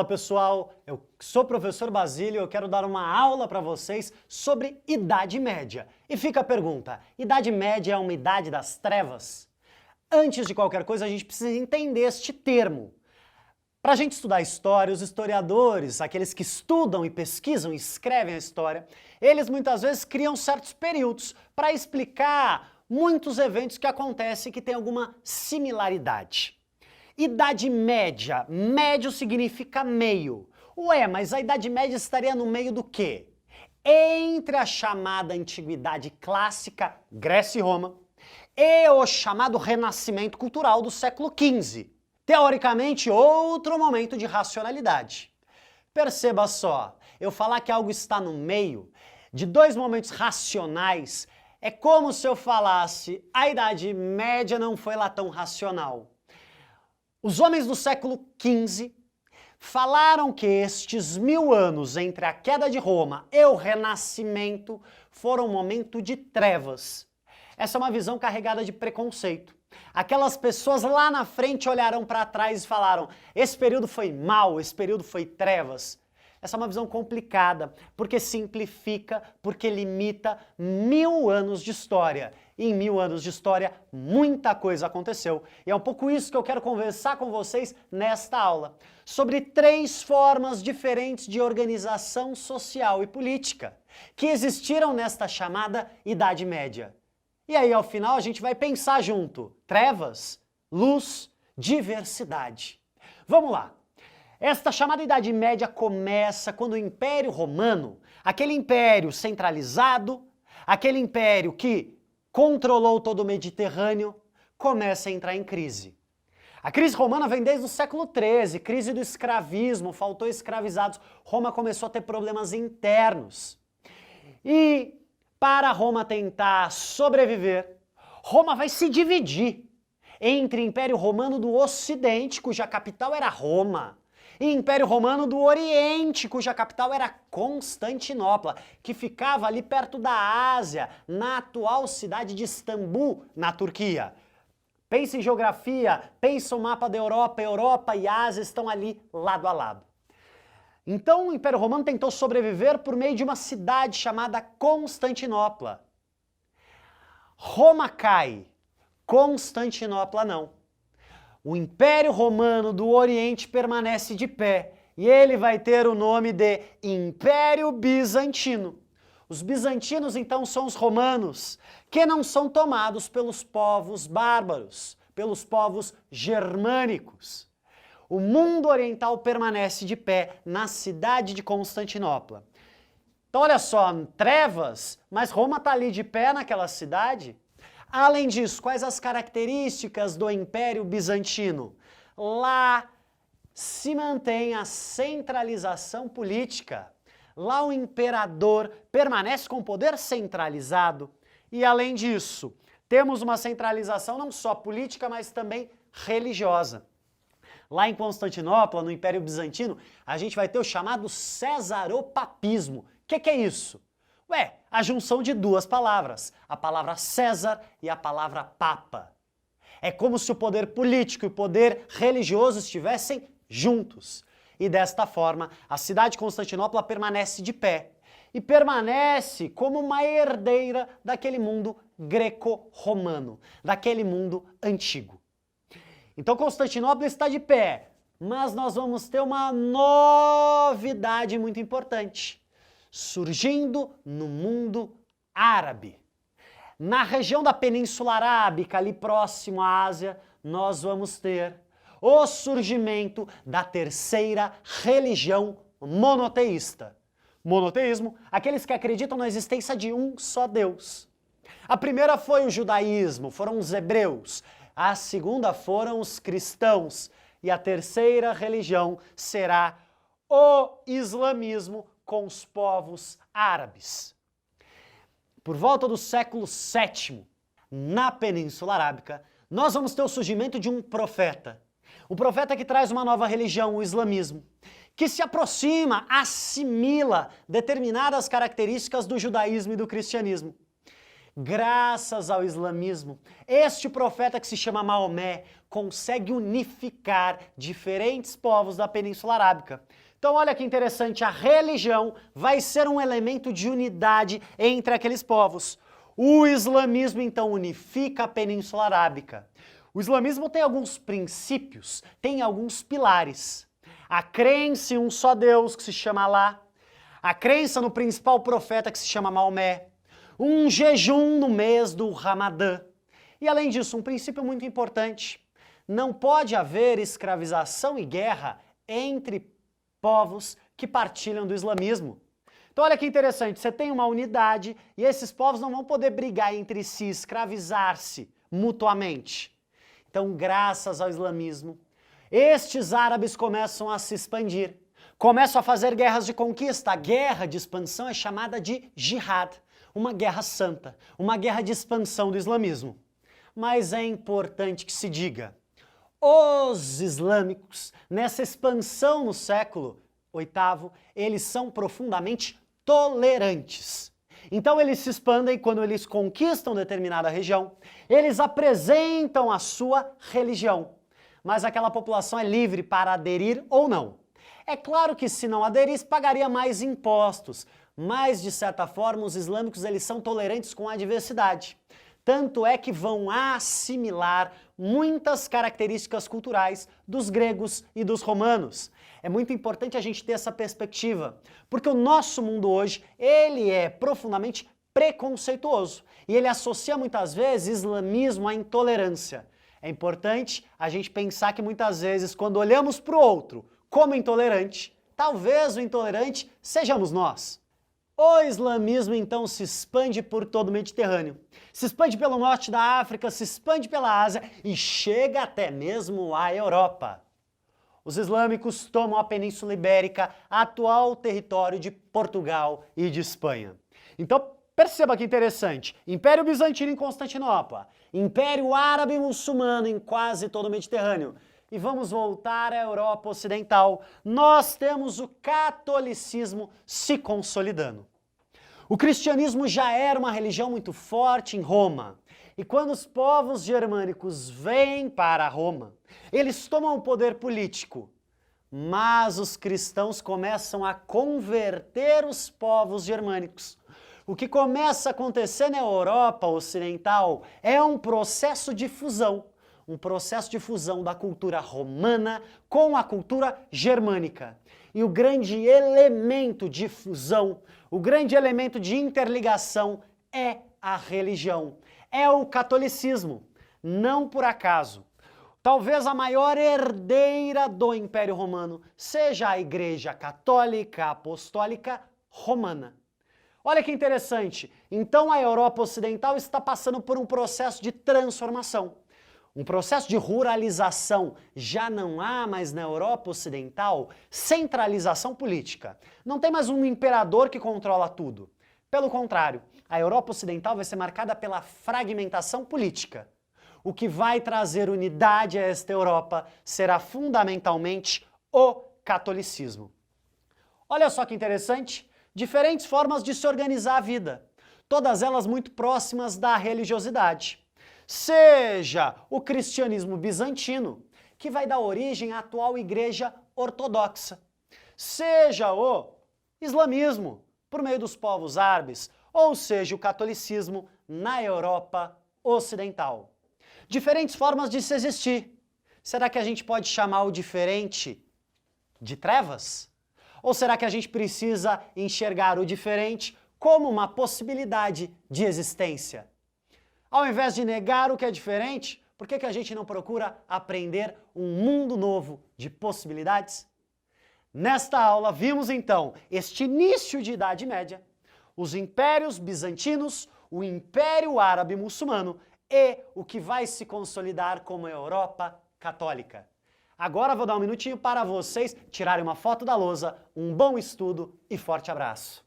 Fala pessoal, eu sou o professor Basílio e eu quero dar uma aula para vocês sobre Idade Média. E fica a pergunta, Idade Média é uma idade das trevas? Antes de qualquer coisa a gente precisa entender este termo. Para a gente estudar história, os historiadores, aqueles que estudam e pesquisam e escrevem a história, eles muitas vezes criam certos períodos para explicar muitos eventos que acontecem e que têm alguma similaridade. Idade Média. Médio significa meio. Ué, mas a Idade Média estaria no meio do quê? Entre a chamada Antiguidade Clássica, Grécia e Roma, e o chamado Renascimento Cultural do século XV. Teoricamente, outro momento de racionalidade. Perceba só, eu falar que algo está no meio de dois momentos racionais é como se eu falasse a Idade Média não foi lá tão racional. Os homens do século XV falaram que estes 1000 anos entre a queda de Roma e o Renascimento foram um momento de trevas. Essa é uma visão carregada de preconceito. Aquelas pessoas lá na frente olharam para trás e falaram: esse período foi mau, esse período foi trevas. Essa é uma visão complicada, porque simplifica, porque limita 1000 anos de história. E em 1000 anos de história, muita coisa aconteceu. E é um pouco isso que eu quero conversar com vocês nesta aula. Sobre 3 formas diferentes de organização social e política que existiram nesta chamada Idade Média. E aí, ao final, a gente vai pensar junto. Trevas, luz, diversidade. Vamos lá. Esta chamada Idade Média começa quando o Império Romano, aquele império centralizado, aquele império que controlou todo o Mediterrâneo, começa a entrar em crise. A crise romana vem desde o século XIII, crise do escravismo, faltou escravizados. Roma começou a ter problemas internos. E para Roma tentar sobreviver, Roma vai se dividir entre Império Romano do Ocidente, cuja capital era Roma, e Império Romano do Oriente, cuja capital era Constantinopla, que ficava ali perto da Ásia, na atual cidade de Istambul, na Turquia. Pense em geografia, pense no mapa da Europa, Europa e Ásia estão ali lado a lado. Então o Império Romano tentou sobreviver por meio de uma cidade chamada Constantinopla. Roma cai, Constantinopla não. O Império Romano do Oriente permanece de pé e ele vai ter o nome de Império Bizantino. Os bizantinos então são os romanos, que não são tomados pelos povos bárbaros, pelos povos germânicos. O mundo oriental permanece de pé na cidade de Constantinopla. Então olha só, trevas, mas Roma está ali de pé naquela cidade. Além disso, quais as características do Império Bizantino? Lá se mantém a centralização política. Lá o imperador permanece com o poder centralizado. E além disso, temos uma centralização não só política, mas também religiosa. Lá em Constantinopla, no Império Bizantino, a gente vai ter o chamado cesaropapismo. O que é isso? Ué, a junção de 2 palavras, a palavra César e a palavra Papa. É como se o poder político e o poder religioso estivessem juntos. E desta forma, a cidade de Constantinopla permanece de pé. E permanece como uma herdeira daquele mundo greco-romano, daquele mundo antigo. Então Constantinopla está de pé, mas nós vamos ter uma novidade muito importante. Surgindo no mundo árabe. Na região da Península Arábica, ali próximo à Ásia, nós vamos ter o surgimento da terceira religião monoteísta. Monoteísmo, aqueles que acreditam na existência de um só Deus. A primeira foi o judaísmo, foram os hebreus. A segunda foram os cristãos. E a terceira religião será o islamismo, com os povos árabes. Por volta do século VII, na Península Arábica, nós vamos ter o surgimento de um profeta. Um profeta que traz uma nova religião, o islamismo, que se aproxima, assimila determinadas características do judaísmo e do cristianismo. Graças ao islamismo, este profeta que se chama Maomé consegue unificar diferentes povos da Península Arábica. Então olha que interessante, a religião vai ser um elemento de unidade entre aqueles povos. O islamismo então unifica a Península Arábica. O islamismo tem alguns princípios, tem alguns pilares. A crença em um só Deus que se chama Alá, a crença no principal profeta que se chama Maomé, um jejum no mês do Ramadã. E além disso, um princípio muito importante, não pode haver escravização e guerra entre povos que partilham do islamismo. Então olha que interessante, você tem uma unidade e esses povos não vão poder brigar entre si, escravizar-se mutuamente. Então, graças ao islamismo, estes árabes começam a se expandir, começam a fazer guerras de conquista. A guerra de expansão é chamada de jihad, uma guerra santa, uma guerra de expansão do islamismo. Mas é importante que se diga, os islâmicos, nessa expansão no século VIII, eles são profundamente tolerantes. Então eles se expandem quando eles conquistam determinada região, eles apresentam a sua religião, mas aquela população é livre para aderir ou não. É claro que se não aderisse, pagaria mais impostos, mas de certa forma os islâmicos eles são tolerantes com a diversidade. Tanto é que vão assimilar muitas características culturais dos gregos e dos romanos. É muito importante a gente ter essa perspectiva, porque o nosso mundo hoje, ele é profundamente preconceituoso e ele associa muitas vezes islamismo à intolerância. É importante a gente pensar que muitas vezes quando olhamos para o outro como intolerante, talvez o intolerante sejamos nós. O islamismo então se expande por todo o Mediterrâneo, se expande pelo norte da África, se expande pela Ásia e chega até mesmo à Europa. Os islâmicos tomam a Península Ibérica, atual território de Portugal e de Espanha. Então perceba que interessante, Império Bizantino em Constantinopla, Império Árabe Muçulmano em quase todo o Mediterrâneo. E vamos voltar à Europa Ocidental, nós temos o catolicismo se consolidando. O cristianismo já era uma religião muito forte em Roma, e quando os povos germânicos vêm para Roma, eles tomam o poder político, mas os cristãos começam a converter os povos germânicos. O que começa a acontecer na Europa Ocidental é um processo de fusão. Um processo de fusão da cultura romana com a cultura germânica. E o grande elemento de fusão, o grande elemento de interligação é a religião, é o catolicismo. Não por acaso. Talvez a maior herdeira do Império Romano seja a Igreja Católica Apostólica Romana. Olha que interessante, então a Europa Ocidental está passando por um processo de transformação. Um processo de ruralização. Já não há mais na Europa Ocidental centralização política. Não tem mais um imperador que controla tudo. Pelo contrário, a Europa Ocidental vai ser marcada pela fragmentação política. O que vai trazer unidade a esta Europa será fundamentalmente o catolicismo. Olha só que interessante, diferentes formas de se organizar a vida, todas elas muito próximas da religiosidade. Seja o cristianismo bizantino, que vai dar origem à atual Igreja Ortodoxa, seja o islamismo, por meio dos povos árabes, ou seja o catolicismo na Europa Ocidental. Diferentes formas de se existir. Será que a gente pode chamar o diferente de trevas? Ou será que a gente precisa enxergar o diferente como uma possibilidade de existência? Ao invés de negar o que é diferente, por que a gente não procura aprender um mundo novo de possibilidades? Nesta aula vimos então este início de Idade Média, os impérios bizantinos, o Império Árabe Muçulmano e o que vai se consolidar como a Europa Católica. Agora vou dar um minutinho para vocês tirarem uma foto da lousa, um bom estudo e forte abraço!